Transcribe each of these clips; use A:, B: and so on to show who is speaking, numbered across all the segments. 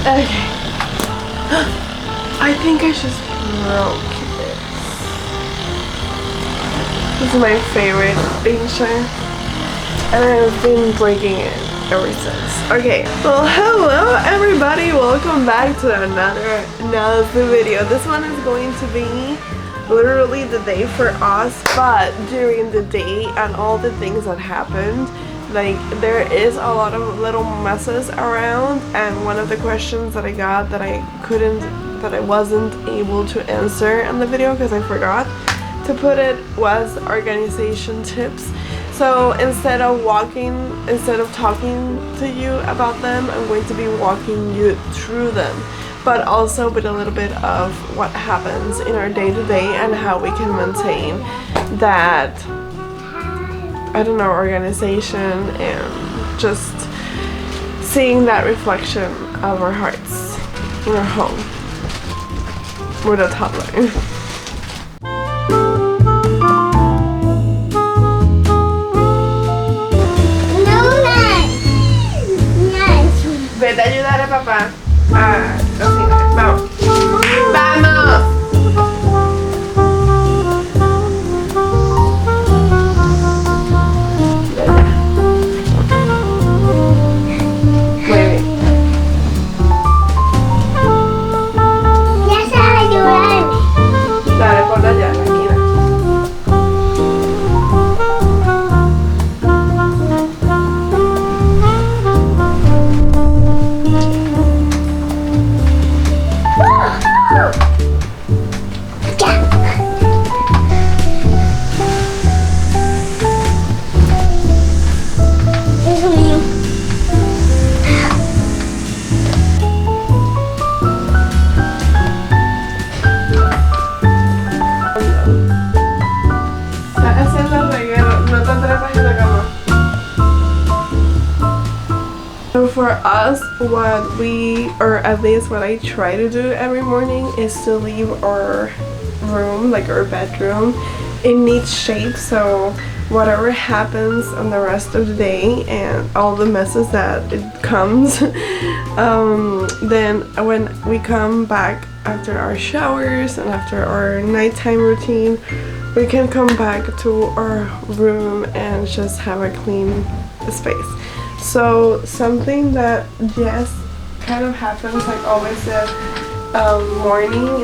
A: Okay. I think I just broke this. This is my favorite picture, and I've been breaking it ever since. Okay, well, hello everybody, welcome back to another video. This one is going to be literally the day for us, but during the day and all the things that happened, like there is a lot of little messes around, and one of the questions that I got that I wasn't able to answer in the video because I forgot to put it was organization tips. So instead of talking to you about them, I'm going to be walking you through them, but also with a little bit of what happens in our day-to-day and how we can maintain that, I don't know, organization and just seeing that reflection of our hearts in our home with a toddler. Vete a ayudar a papá a cocinar. Vamos. ¡Vamos! Muy bien.
B: Ya sabes ayudarme.
A: Dale, ponla allá, tranquila. So for us, or at least what I try to do every morning, is to leave our room, like our bedroom, in neat shape, so whatever happens on the rest of the day and all the messes that it comes, then when we come back after our showers and after our nighttime routine, we can come back to our room and just have a clean space. So something that just kind of happens, like always in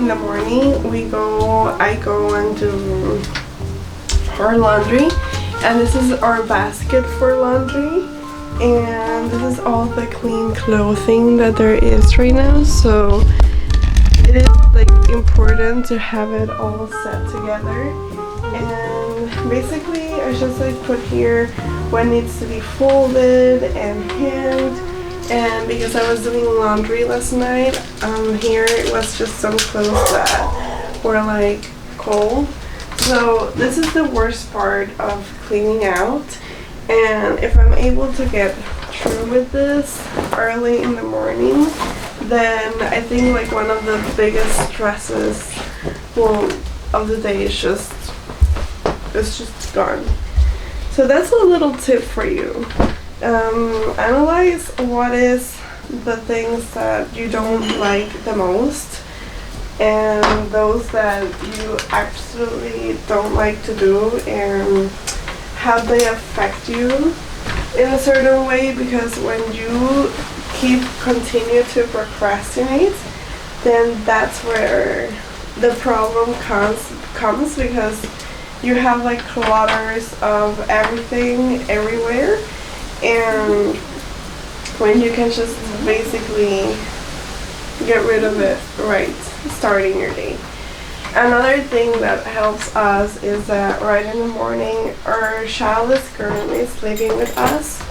A: the morning, I go and do our laundry, and this is our basket for laundry, and this is all the clean clothing that there is right now. So it is like important to have it all set together, and basically I just like put here what needs to be folded and hemmed. And because I was doing laundry last night, here it was just some clothes that were like cold. So this is the worst part of cleaning out, and if I'm able to get through with this early in the morning, then I think like one of the biggest stresses of the day is just gone. So that's a little tip for you. Analyze what is the things that you don't like the most, and those that you absolutely don't like to do, and how they affect you in a certain way, because when you continue to procrastinate, then that's where the problem comes because you have like clutters of everything everywhere, and when you can just basically get rid of it right starting your day. Another thing that helps us is that right in the morning, our child is currently sleeping with us.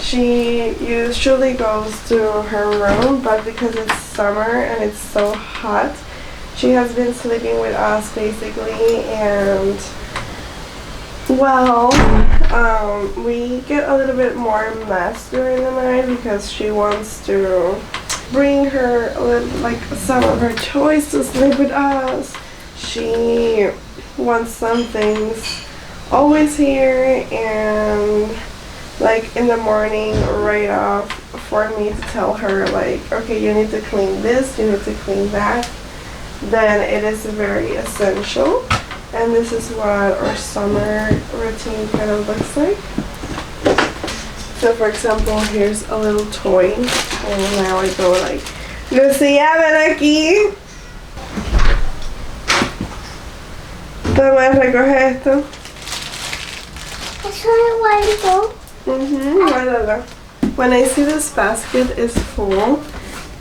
A: She usually goes to her room, but because it's summer and it's so hot, she has been sleeping with us basically, and well, we get a little bit more mess during the night because she wants to bring her some of her toys to sleep with us. She wants some things always here, and like in the morning right off for me to tell her like, okay, you need to clean this, you need to clean that, then it is very essential. And this is what our summer routine kind of looks like. So for example, here's a little toy, and now I go like, Lucia, ven aquí. Toma, recoge esto.
B: Eso es guardo.
A: Guárdala. When I see this basket is full,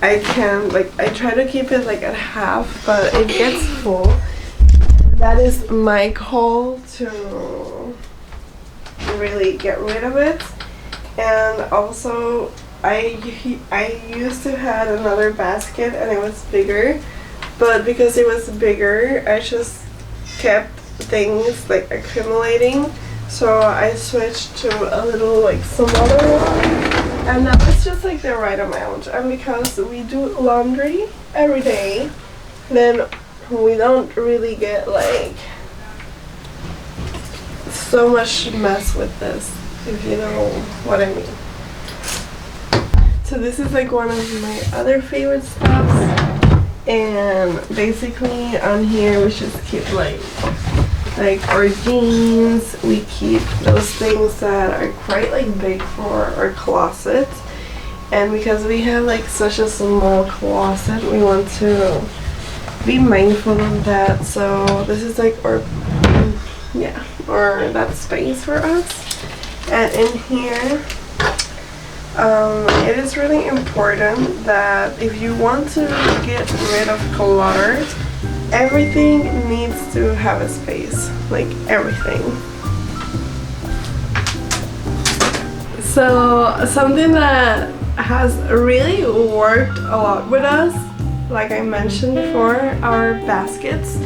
A: I can like, I try to keep it like at half, but it gets full. That is my call to really get rid of it. And also I used to have another basket and it was bigger, but because it was bigger I just kept things like accumulating, so I switched to a little like smaller one, and now it's just like the right amount. And because we do laundry every day, then we don't really get like so much mess with this, if you know what I mean. So this is like one of my other favorite stuffs, and basically on here we just keep like our jeans. We keep those things that are quite like big for our closet, and because we have like such a small closet, we want to be mindful of that. So this is like our or that space for us. And in here it is really important that if you want to get rid of clutter, everything needs to have a space, like everything. So something that has really worked a lot with us, like I mentioned before, our baskets.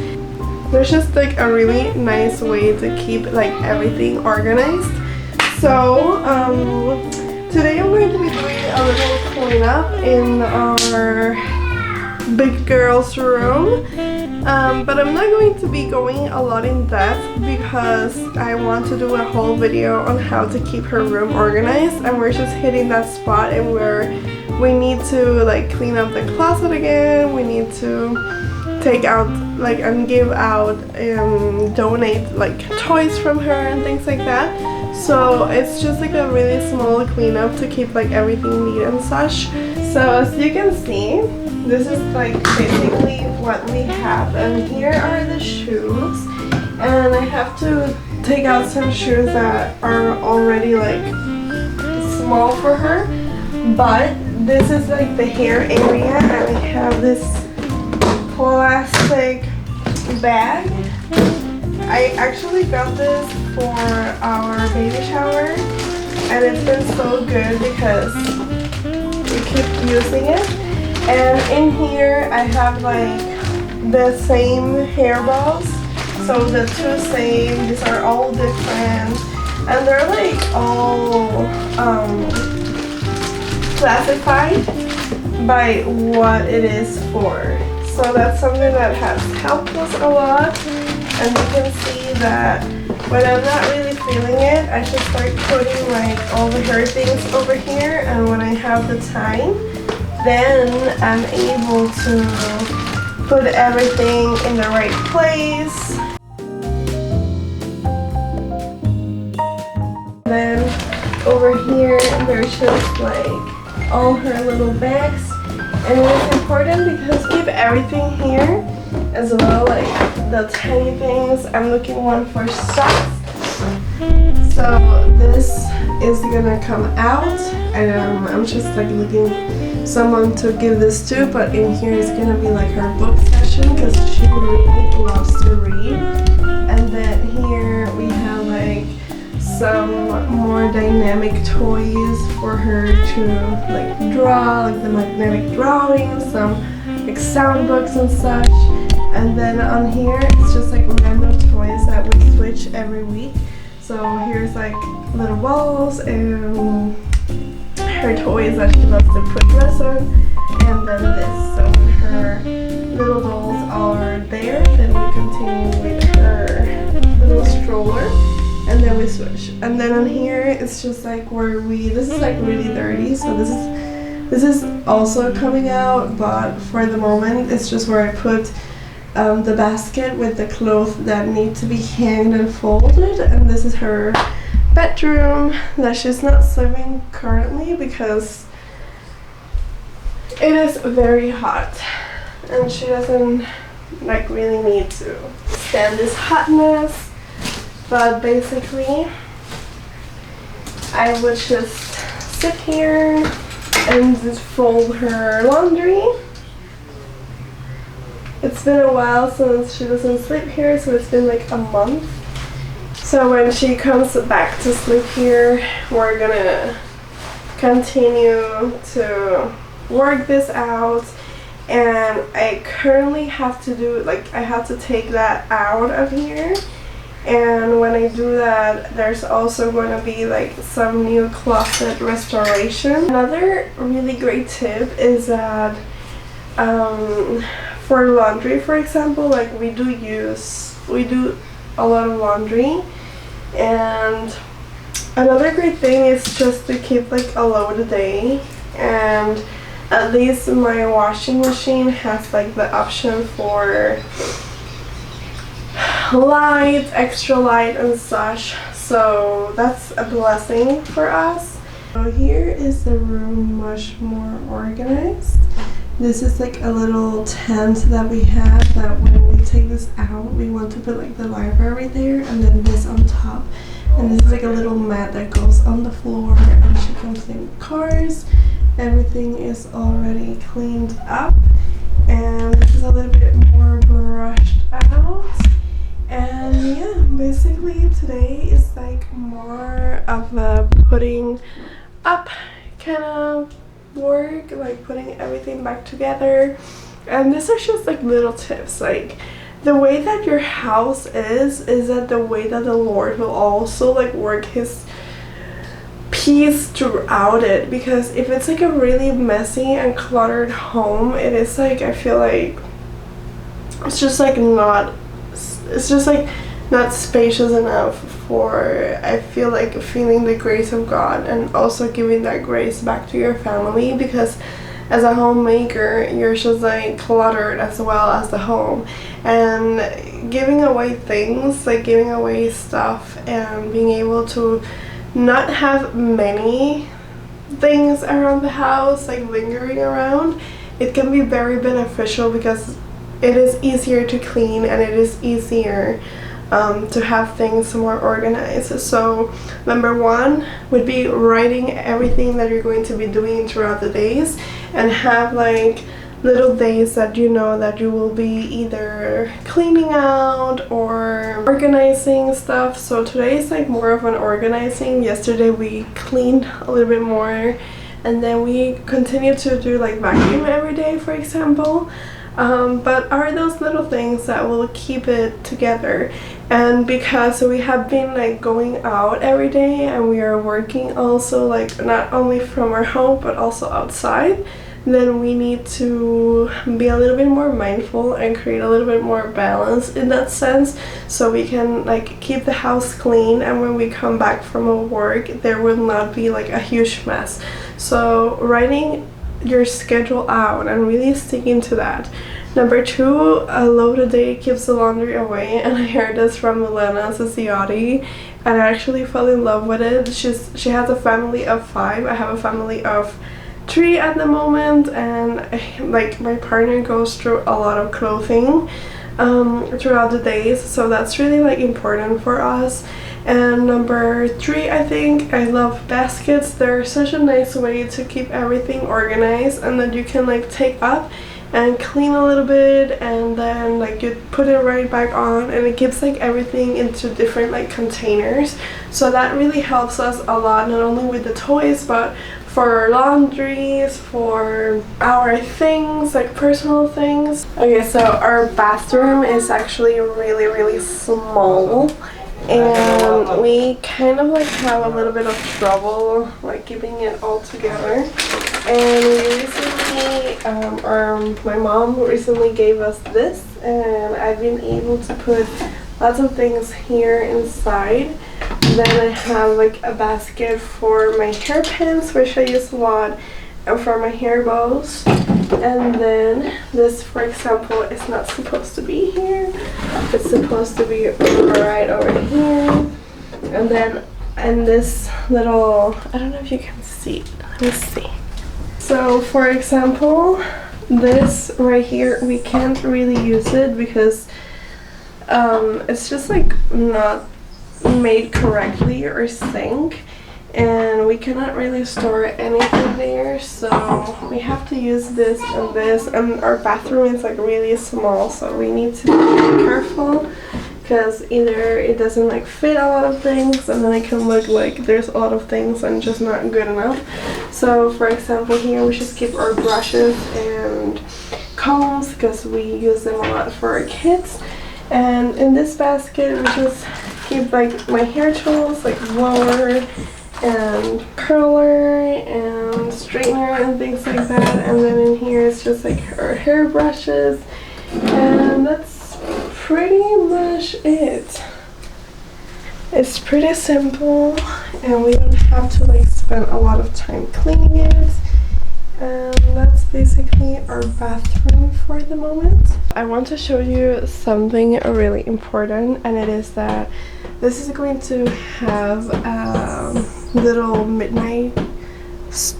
A: There's just like a really nice way to keep like everything organized. So today I'm going to be doing a little cleanup in our big girl's room, but I'm not going to be going a lot in depth because I want to do a whole video on how to keep her room organized, and we're just hitting that spot and we need to like clean up the closet again. We need to take out like and give out and donate like toys from her and things like that. So it's just like a really small cleanup to keep like everything neat and such. So as you can see, this is like basically what we have, and here are the shoes, and I have to take out some shoes that are already like small for her, but this is like the hair area, and I have this plastic bag. I actually got this for our baby shower, and it's been so good because we keep using it. And in here I have like the same hairballs, so the two same, these are all different, and they're like all classified by what it is for. So that's something that has helped us a lot. And you can see that when I'm not really feeling it, I just start putting like all the hair things over here, and when I have the time, then I'm able to put everything in the right place. Then over here, there's just like all her little bags, and it's important because we keep everything here as well, like the tiny things. I'm looking one for socks. So this is gonna come out, and I'm just like looking someone to give this to, but in here is gonna be like her book session because she really loves to read. And then here we have like some more dynamic toys for her to like draw, like the magnetic drawings, some like sound books and such. And then on here it's just like random toys that we switch every week. So here's like little balls and her toys that she loves to put dress on, and then this. So when her little dolls are there, then we continue with her little stroller, and then we switch. And And then on here it's just like where this is like really dirty, so this is also coming out, but for the moment it's just where I put the basket with the clothes that need to be hanged and folded. And this is her bedroom that she's not sleeping currently because it is very hot and she doesn't like really need to stand this hotness. But basically I would just sit here and just fold her laundry. It's been a while since she doesn't sleep here, so it's been like a month. So when she comes back to sleep here, we're gonna continue to work this out. And I currently have to do, like, I have to take that out of here. And when I do that, there's also going to be like some new closet restoration. Another really great tip is that for laundry, for example, like we do a lot of laundry. And another great thing is just to keep like a load a day. And at least my washing machine has like the option for light, extra light and such, so that's a blessing for us. So here is the room much more organized. This is like a little tent that we have that when we take this out we want to put like the library there, and then this on top, and this is like a little mat that goes on the floor, and she can clean cars. Everything is already cleaned up, and this is a little bit more brushed out. And yeah, basically today is like more of a putting up kind of work, like putting everything back together. And these are just like little tips, like the way that your house is that the way that the Lord will also like work his peace throughout it. Because if it's like a really messy and cluttered home, it is like, I feel like it's just like not spacious enough for, I feel like, feeling the grace of God and also giving that grace back to your family. Because as a homemaker, you're just like cluttered as well as the home, and giving away things, like giving away stuff and being able to not have many things around the house like lingering around, it can be very beneficial because it is easier to clean and it is easier to have things more organized. So number one would be writing everything that you're going to be doing throughout the days, and have like little days that you know that you will be either cleaning out or organizing stuff. So today is like more of an organizing. Yesterday we cleaned a little bit more, and then we continue to do like vacuum every day, for example. But are those little things that will keep it together. And because we have been like going out every day and we are working also, like not only from our home but also outside, then we need to be a little bit more mindful and create a little bit more balance in that sense, so we can like keep the house clean, and when we come back from our work there will not be like a huge mess. So writing your schedule out and really sticking to that. Number two, a load a day keeps the laundry away, and I heard this from Milena Ciciotti, and I actually fell in love with it. She has a family of 5. I have a family of 3 at the moment, and like my partner goes through a lot of clothing throughout the days, so that's really like important for us. And number 3, I think I love baskets. They're such a nice way to keep everything organized, and that you can like take up and clean a little bit, and then like you put it right back on, and it keeps like everything into different like containers. So that really helps us a lot, not only with the toys but for our laundries, for our things, like personal things. Okay, so our bathroom is actually really small, and we kind of like have a little bit of trouble like keeping it all together. And we recently, or my mom recently gave us this, and I've been able to put lots of things here inside. Then I have like a basket for my hairpins, which I use a lot, and for my hair bows. And then this, for example, is not supposed to be here. It's supposed to be right over here. And then and this little, I don't know if you can see, let me see. So for example, this right here, we can't really use it because it's just like not made correctly or sync, and we cannot really store anything there, so we have to use this, and our bathroom is like really small, so we need to be careful because either it doesn't like fit a lot of things, and then it can look like there's a lot of things and just not good enough. So for example, here we just keep our brushes and combs because we use them a lot for our kids. And in this basket we just keep like my hair tools, like blower and curler and straightener and things like that. And then in here it's just like our hair brushes, and that's pretty much it. It's pretty simple, and we don't have to like spend a lot of time cleaning it. And that's basically our bathroom for the moment. I want to show you something really important, and it is that this is going to have a little midnight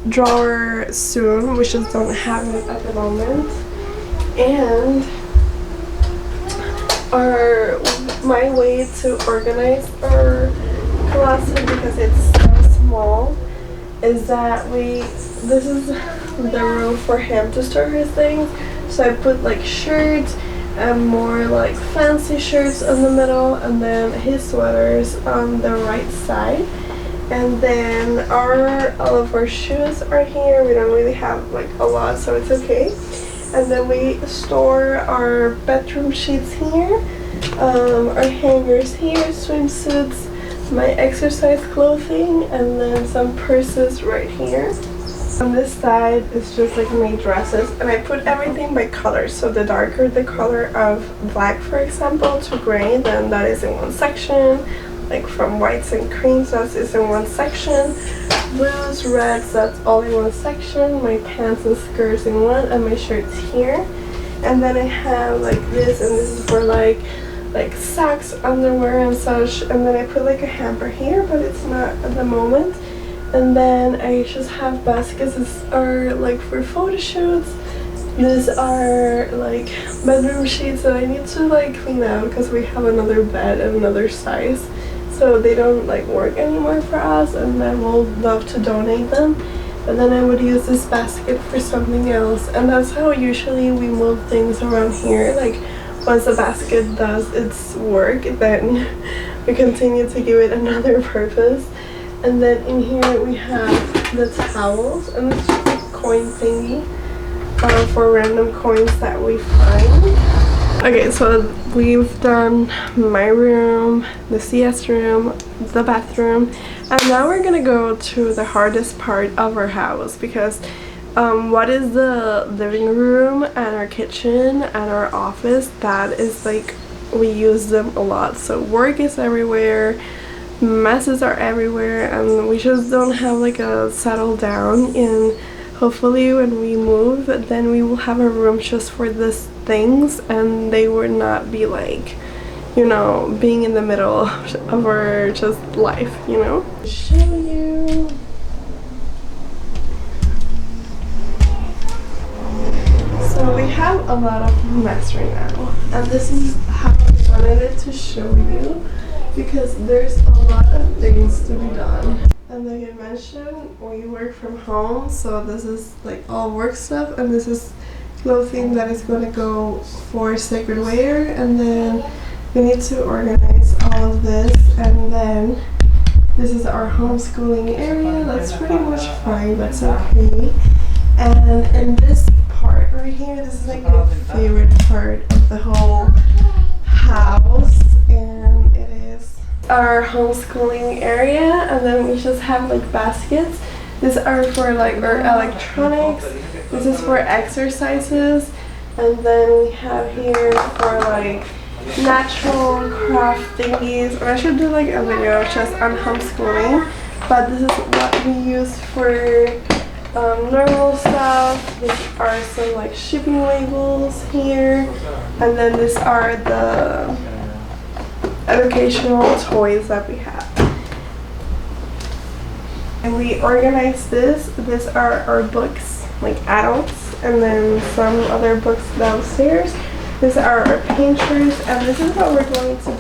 A: drawer soon. We just don't have it at the moment. And my way to organize our closet, because it's so small, is that this is the room for him to store his things. So I put like shirts and more like fancy shirts in the middle, and then his sweaters on the right side. And then all of our shoes are here. We don't really have like a lot, so it's okay. And then we store our bedroom sheets here, our hangers here, swimsuits, my exercise clothing, and then some purses right here. On this side is just like my dresses, and I put everything by color. So the darker the color of black, for example, to gray, then that is in one section. Like from whites and creams, that is in one section. Blues, reds, that's all in one section. My pants and skirts in one, and my shirts here. And then I have like this, and this is for like socks, underwear and such. And then I put like a hamper here, but it's not at the moment. And then I just have baskets. These are like for photo shoots. These are like bedroom sheets that I need to like clean out because we have another bed and another size, so they don't like work anymore for us, and I will love to donate them. But then I would use this basket for something else, and that's how usually we move things around here. Like once the basket does its work, then we continue to give it another purpose. And then in here we have the towels, and it's just a coin thingy for random coins that we find. Okay, so we've done my room, the CS room, the bathroom, and now we're gonna go to the hardest part of our house, because what is the living room and our kitchen and our office, that is like, we use them a lot. So work is everywhere, messes are everywhere, and we just don't have like a settle down. And hopefully when we move, then we will have a room just for these things, and they would not be like, you know, being in the middle of our just life, you know. Show you. So we have a lot of mess right now, and this is how I wanted it to show you, because there's a lot of things to be done. And like I mentioned, we work from home, so this is like all work stuff, and this is clothing that is going to go for sacred wear. And then we need to organize all of this, and then this is our homeschooling area. That's pretty much fine, that's okay. And in this part right here, this is like my favorite part of the whole house, and it is our homeschooling area. And then we just have like baskets. These are for like our electronics, this is for exercises, and then we have here for like natural craft thingies, or I should do like a video just on homeschooling, but this is what we use for normal stuff. These are some like shipping labels here, and then these are the educational toys that we have. And we organize this. These are our books, like adults, and then some other books downstairs. These are our pictures, and this is what we're going to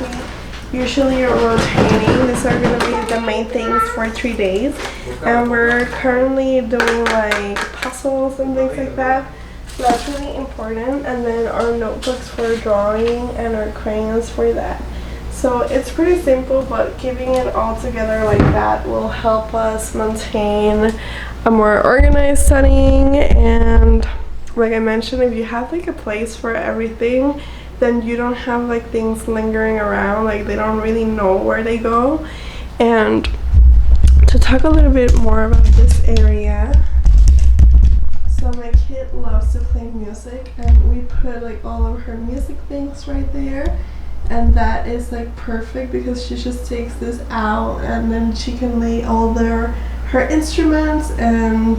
A: be usually rotating. These are going to be the main things for 3 days, and we're currently doing like puzzles and things like that. So that's really important. And then our notebooks for drawing and our crayons for that. So it's pretty simple, but keeping it all together like that will help us maintain a more organized setting. And like I mentioned, if you have like a place for everything, then you don't have like things lingering around, like they don't really know where they go. And to talk a little bit more about this area, so my kid loves to play music, and we put like all of her music things right there. And that is like perfect because she just takes this out and then she can lay all her instruments. And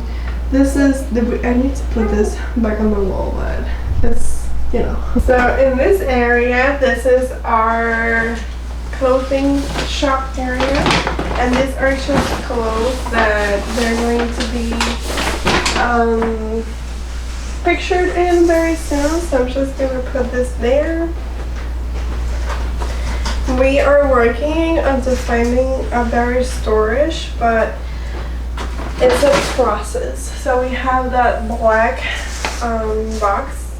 A: this is I need to put this back on the wall, but it's, you know. So in this area, this is our clothing shop area, and these are just clothes that they're going to be pictured in very soon. So I'm just gonna put this there. We are working on defining a better storage, but it's a process. So we have that black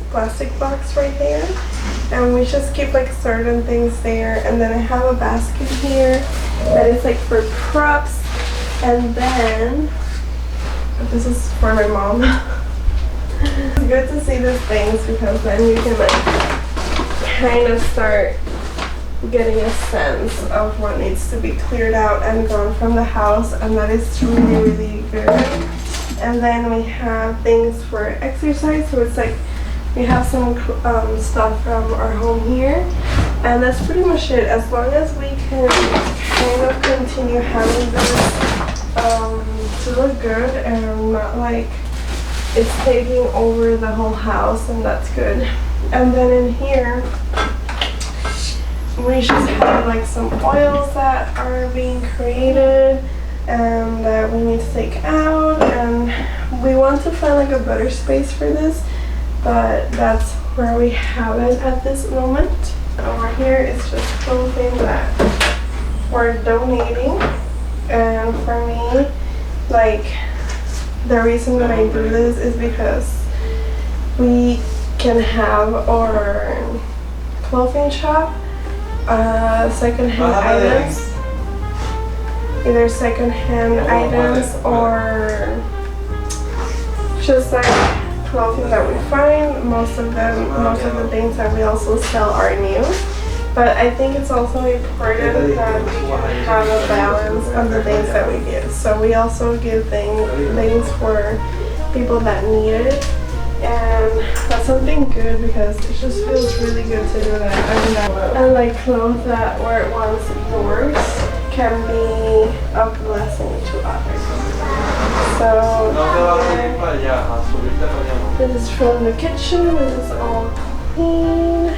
A: plastic box right there, and we just keep like certain things there. And then I have a basket here that is like for props, and then this is for my mom. It's good to see these things because then you can like kind of start getting a sense of what needs to be cleared out and gone from the house, and that is really, really good. And then we have things for exercise, so it's like we have some stuff from our home here, and that's pretty much it. As long as we can kind of continue having this to look good and not like it's taking over the whole house, and that's good. And then in here we just have like some oils that are being created and that we need to take out, and we want to find like a better space for this, but that's where we have it at this moment. Over here is just clothing that we're donating, and for me, like, the reason that I do this is because we can have our clothing shop secondhand items, either secondhand items or just like clothing that we find. Most of the things that we also sell are new, but I think it's also important that we can have a balance on the things that we give. So we also give things for people that need it, and that's something good because it just feels really good to do that. And like clothes that were once yours can be a blessing to others. So this is from the kitchen. This is all clean.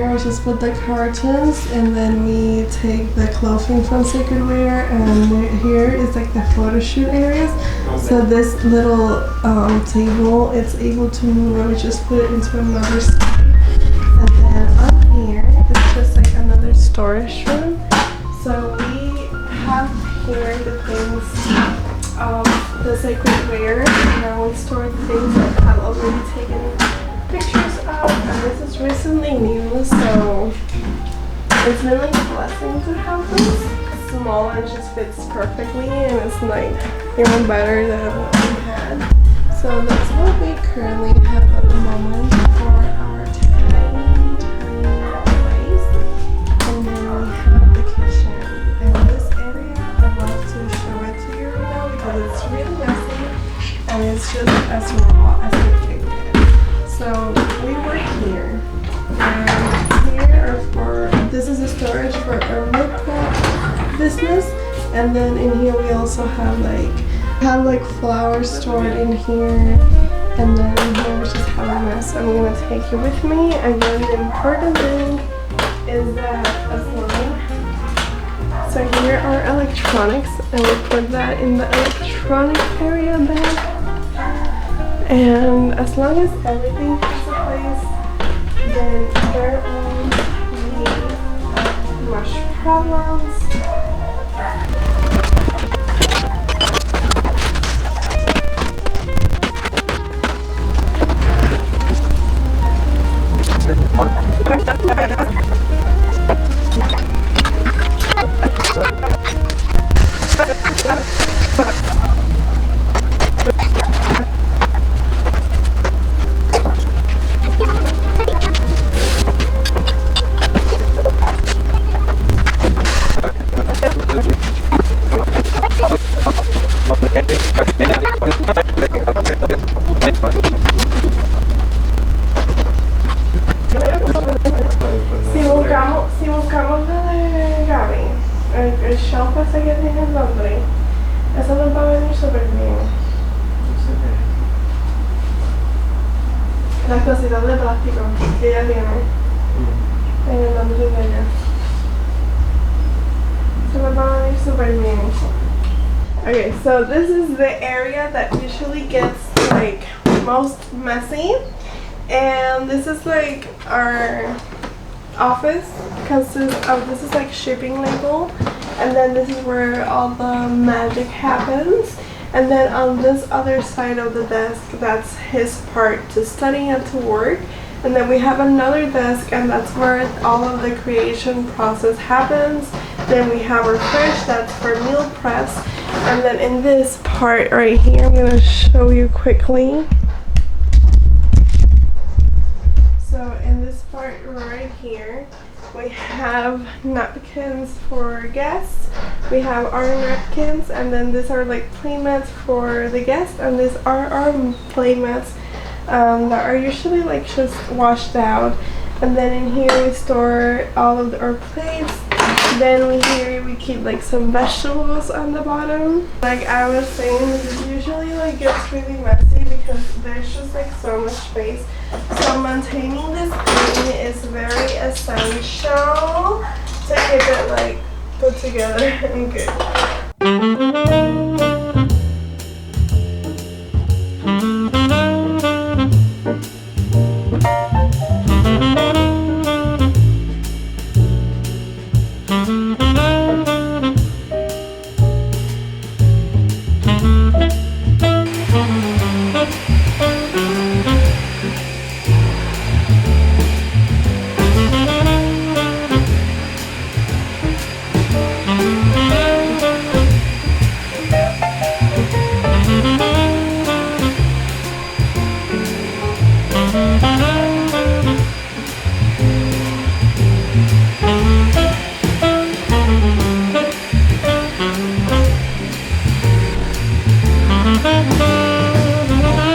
A: I just put the cartons, and then we take the clothing from Sacred Wear, and here is like the photo shoot areas. So this little table, it's able to move, and we just put it into another side. And then up here is just like another storage room. So we have here the things of the Sacred Wear, and we store the things that have already taken pictures of, and this is recently new, so it's been like a blessing to have this. It's small and just fits perfectly, and it's like even better than what we had. So that's what we currently have at the moment for our tiny place. And then we have the kitchen. And this area, I'd love to show it to you right now as raw as we can get. So we were here, and here are this is a storage for our local business, and then in here we also have like flour stored in here, and then in here we just have a mess. I'm gonna take you with me. Again, the important thing is that as long. So here are electronics, and we put that in the electronic area bag. And as long as everything is in place, then there won't be much problems. Si buscamos la de Gaby, el shelf ese que tiene el nombre, eso nos va a venir súper bien. Las cositas de plástico que ella tiene en el nombre de ella. Se nos va a venir súper bien. Okay, so this is the area that usually gets like most messy, and this is like our office because this is like shipping label, and then this is where all the magic happens, and then on this other side of the desk, that's his part to study and to work, and then we have another desk, and that's where all of the creation process happens. Then we have our fridge, that's for meal preps, and then in this part right here, I'm gonna show you quickly. So in this part right here, we have napkins for guests. We have our napkins, and then these are like playmats for the guests, and these are our playmats that are usually like just washed out. And then in here we store all of our plates. Then here we keep like some vegetables on the bottom. Like I was saying, this usually like gets really messy because there's just like so much space. So maintaining this clean is very essential to keep it like put together and good.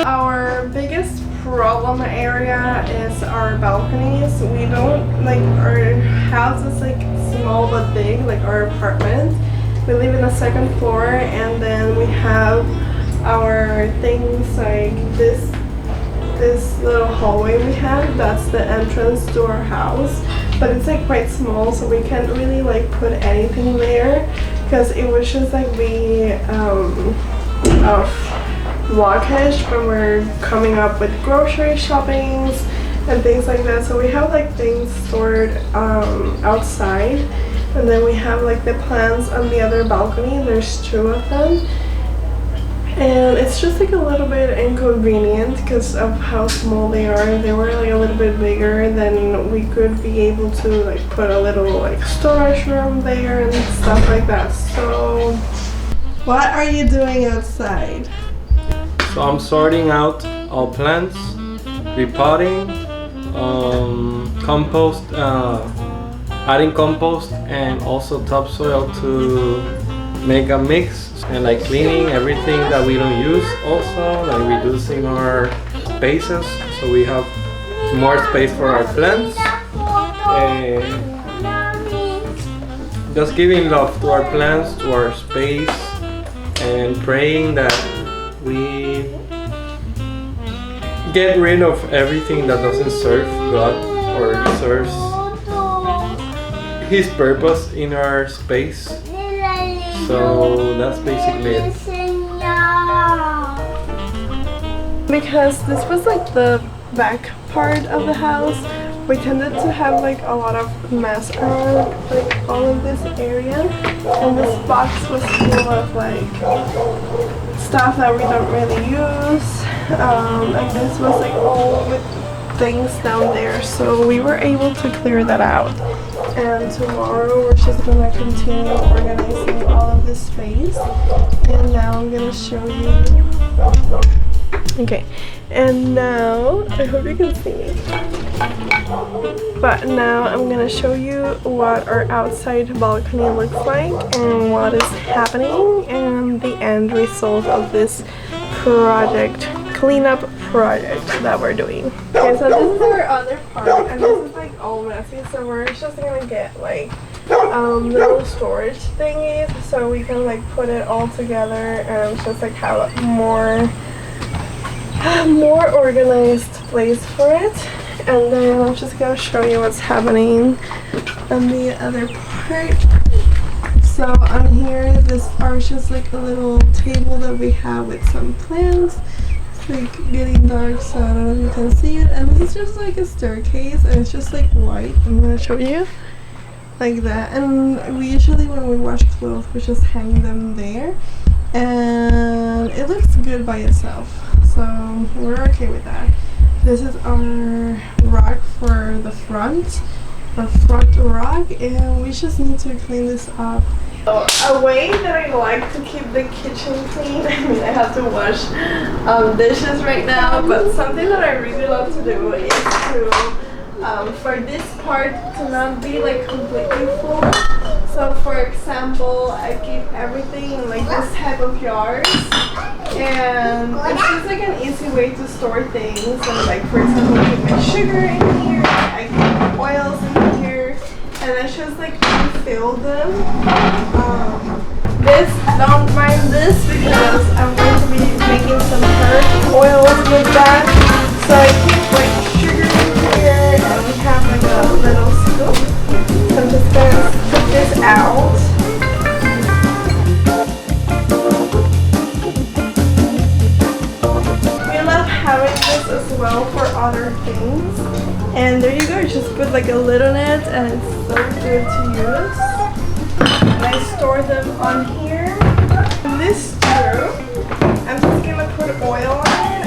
A: Our biggest problem area is our balconies. We don't like, our house is like small but big, like our apartment. We live in a second floor, and then we have our things like this little hallway we have, that's the entrance to our house, but it's like quite small, so we can't really like put anything there because it was just like be of blockage when we're coming up with grocery shoppings and things like that. So we have like things stored outside, and then we have like the plants on the other balcony. There's 2 of them, and it's just like a little bit inconvenient because of how small they are. If they were like a little bit bigger, then we could be able to like put a little like storage room there and stuff like that. So what are you doing outside?
C: So I'm sorting out our plants, repotting, compost, adding compost, and also topsoil to make a mix and like cleaning everything that we don't use, also like reducing our spaces so we have more space for our plants, and just giving love to our plants, to our space, and praying that we get rid of everything that doesn't serve God or serves His purpose in our space. So that's basically it.
A: Because this was like the back part of the house, we tended to have like a lot of mess around like all of this area, and this box was full of like stuff that we don't really use, and this was like all with things down there, so we were able to clear that out. And tomorrow we're just gonna continue organizing all of this space, and now I'm gonna show you. Okay, and now I hope you can see me. But now I'm gonna show you what our outside balcony looks like and what is happening and the end result of this project, cleanup project that we're doing. Okay, so this is our other part, and this is like all messy, so we're just gonna get like little storage thingies so we can like put it all together and just like have more organized place for it. And then I'm just gonna show you what's happening on the other part. So on here, this are just like a little table that we have with some plants. It's like getting dark, so I don't know if you can see it. And this is just like a staircase, and it's just like white. I'm gonna show you like that. And we usually, when we wash clothes, we just hang them there, and it looks good by itself. So we're okay with that. This is our rug for the front, our front rug, and we just need to clean this up. So a way that I like to keep the kitchen clean, I mean I have to wash dishes right now, but something that I really love to do is to, for this part to not be like completely full. So for example, I keep everything in like this type of jars, and it's just like an easy way to store things. And like for example, I keep my sugar in here, I keep oils in here, and I just like refill them. Don't mind this because I'm going to be making some herb oils with that. So I keep like sugar in here, and we have like a little scoop. So I'm just gonna put this out. We love having this as well for other things. And there you go, you just put like a lid on it, and it's so good to use. And I store them on here. And this too, I'm just gonna put oil on it.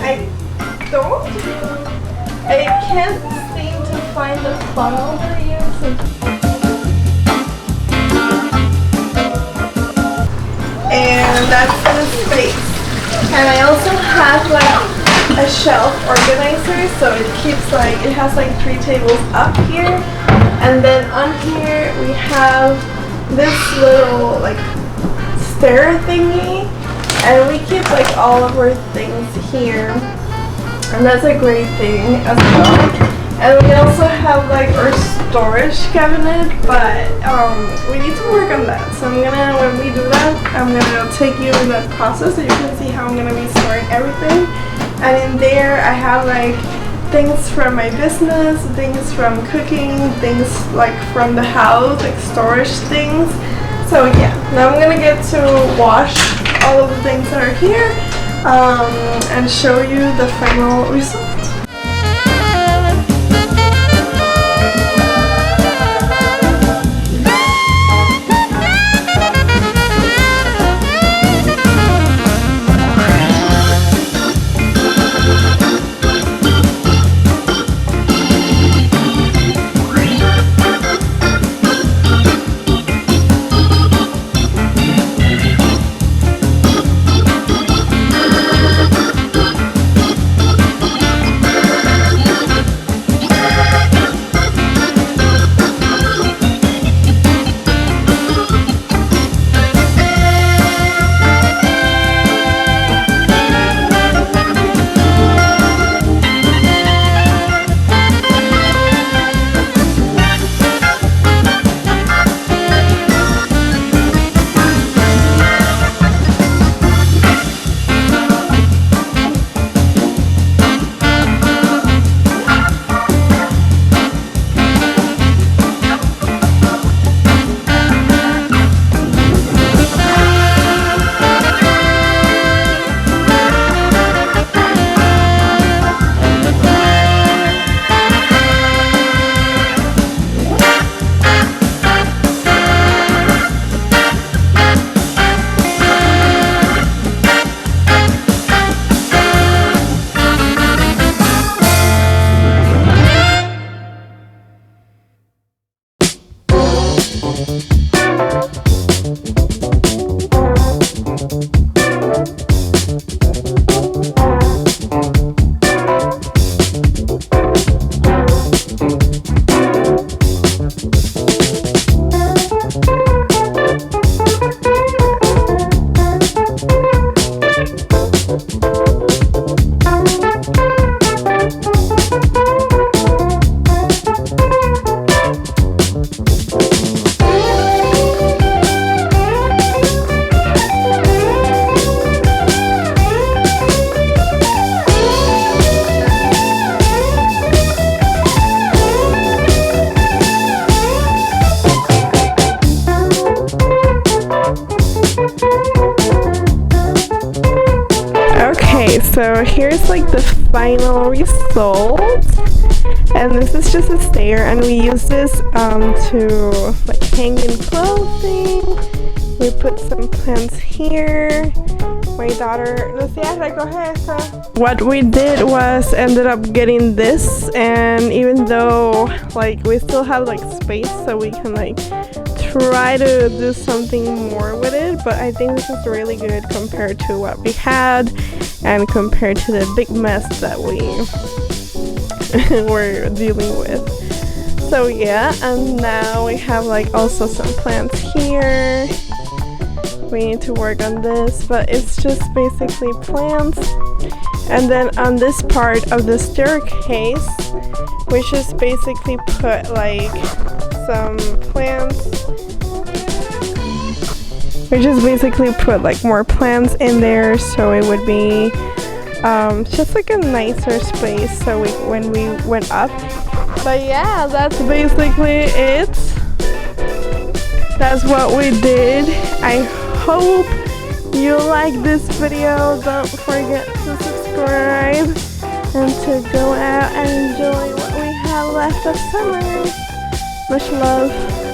A: I can't seem to find the funnel that I use. And that's the space. And I also have like a shelf organizer, so it keeps like, it has like 3 tables up here, and then on here we have this little like stair thingy, and we keep like all of our things here, and that's a great thing as well. And we also have like our storage cabinet, but we need to work on that. So when we do that, I'm gonna take you in that process so you can see how I'm gonna be storing everything. And in there I have like things from my business, things from cooking, things like from the house, like storage things. So yeah, now I'm gonna get to wash all of the things that are here and show you the final result. Okay, so here's like the final result, and this is just a stair, and we use this to like hang in clothing. We put some plants here. My daughter, Lucia, recoge eso. What we did was ended up getting this, and even though like we still have like space, so we can like try to do something more with it, but I think this is really good compared to what we had and compared to the big mess that we were dealing with. So yeah, and now we have like also some plants here. We need to work on this, but it's just basically plants. And then on this part of the staircase, we just basically put like some plants. We just basically put like more plants in there, so it would be just like a nicer space so when we went up. But yeah, that's basically it. That's what we did. I hope you like this video. Don't forget to subscribe and to go out and enjoy what we have left of summer. Much love.